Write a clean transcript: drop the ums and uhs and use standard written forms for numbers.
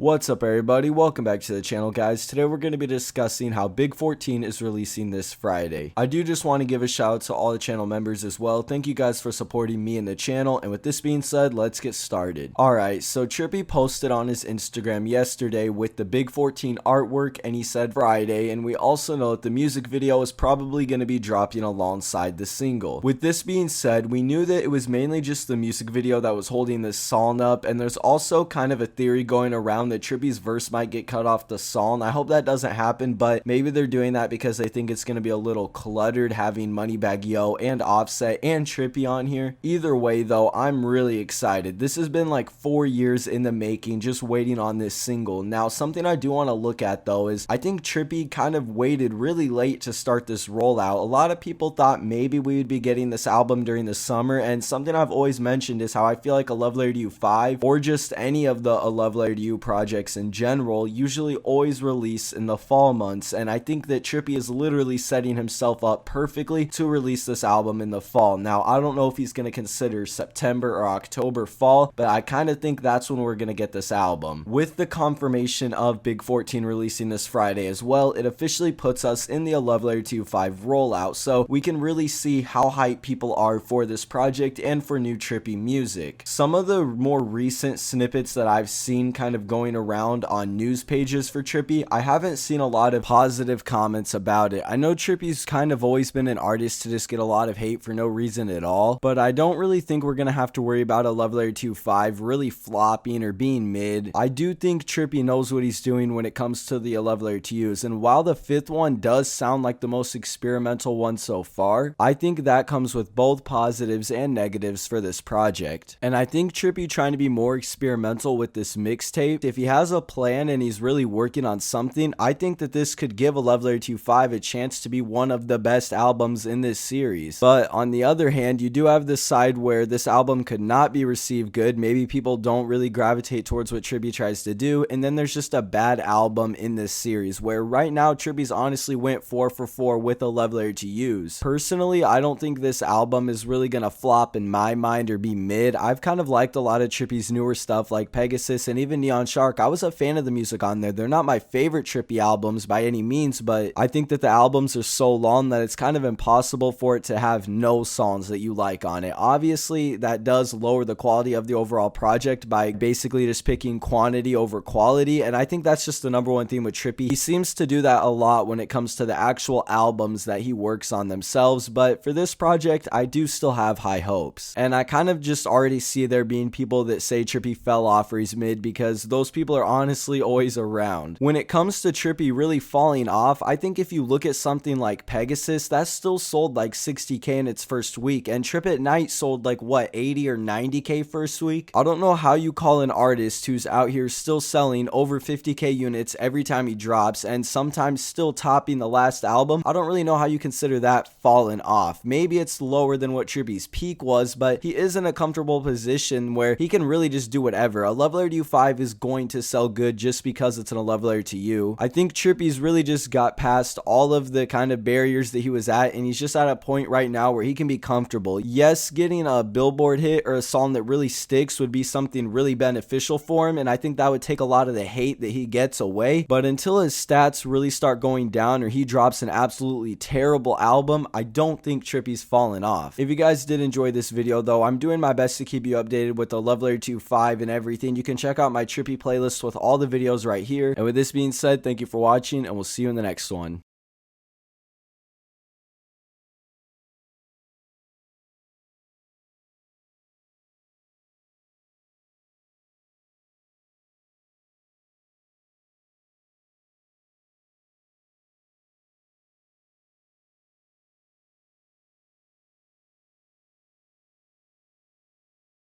What's up everybody, welcome back to the channel guys. Today we're going to be discussing how Big 14 is releasing this Friday. I do just want to give a shout out to all the channel members as well. Thank you guys for supporting me and the channel, and with this being said, let's get started. Alright, so Trippie posted on his Instagram yesterday with the Big 14 artwork and he said Friday, and we also know that the music video is probably going to be dropping alongside the single. With this being said, we knew that it was mainly just the music video that was holding this song up, and there's also kind of a theory going around that Trippie's verse might get cut off the song. I hope that doesn't happen, but maybe they're doing that because they think it's going to be a little cluttered having Moneybagg Yo and Offset and Trippie on here. Either way though, I'm really excited. This has been like 4 years in the making, just waiting on this single. Now something I do want to look at though is I think Trippie kind of waited really late to start this rollout. A lot of people thought maybe we would be getting this album during the summer, and something I've always mentioned is how I feel like A Love Letter to You 5 or just any of the A Love Letter to You projects in general usually always release in the fall months, and I think that Trippie is literally setting himself up perfectly to release this album in the fall. Now I don't know if he's going to consider September or October fall, but I kind of think that's when we're going to get this album. With the confirmation of Big 14 releasing this Friday as well, it officially puts us in the A Love Letter to You 5 rollout, so we can really see how hyped people are for this project and for new Trippie music. Some of the more recent snippets that I've seen kind of going around on news pages for Trippie, I haven't seen a lot of positive comments about it. I know Trippie's kind of always been an artist to just get a lot of hate for no reason at all, but I don't really think we're gonna have to worry about A Love Letter to You 5 really flopping or being mid. I do think Trippie knows what he's doing when it comes to the A Love Letter to You's, and while the fifth one does sound like the most experimental one so far, I think that comes with both positives and negatives for this project. And I think Trippie trying to be more experimental with this mixtape, if he has a plan and he's really working on something, I think that this could give A Love Letter to You 5 a chance to be one of the best albums in this series. But on the other hand, you do have this side where this album could not be received good. Maybe people don't really gravitate towards what Trippie tries to do, and then there's just a bad album in this series, where right now Trippie's honestly went 4 for 4 with A Love Letter to You's. Personally, I don't think this album is really gonna flop in my mind or be mid. I've kind of liked a lot of Trippie's newer stuff like Pegasus and even Neon Shark. I was a fan of the music on there. They're not my favorite Trippie albums by any means, but I think that the albums are so long that it's kind of impossible for it to have no songs that you like on it. Obviously, that does lower the quality of the overall project by basically just picking quantity over quality, and I think that's just the number one theme with Trippie. He seems to do that a lot when it comes to the actual albums that he works on themselves, but for this project, I do still have high hopes. And I kind of just already see there being people that say Trippie fell off or he's mid, because those people are honestly always around. When it comes to Trippie really falling off, I think if you look at something like Pegasus, that still sold like 60k in its first week, and Trip at Night sold like what, 80 or 90k first week? I don't know how you call an artist who's out here still selling over 50k units every time he drops and sometimes still topping the last album. I don't really know how you consider that falling off. Maybe it's lower than what Trippie's peak was, but he is in a comfortable position where he can really just do whatever. A Love Letter to You 5 is going to sell good just because it's an A Love Letter to You. I think Trippie's really just got past all of the kind of barriers that he was at, and he's just at a point right now where he can be comfortable. Yes, getting a Billboard hit or a song that really sticks would be something really beneficial for him, and I think that would take a lot of the hate that he gets away, but until his stats really start going down or he drops an absolutely terrible album, I don't think Trippie's fallen off. If you guys did enjoy this video though, I'm doing my best to keep you updated with the Love Letter to You 5 and everything. You can check out my Trippie playlist with all the videos right here. And with this being said, thank you for watching, and we'll see you in the next one.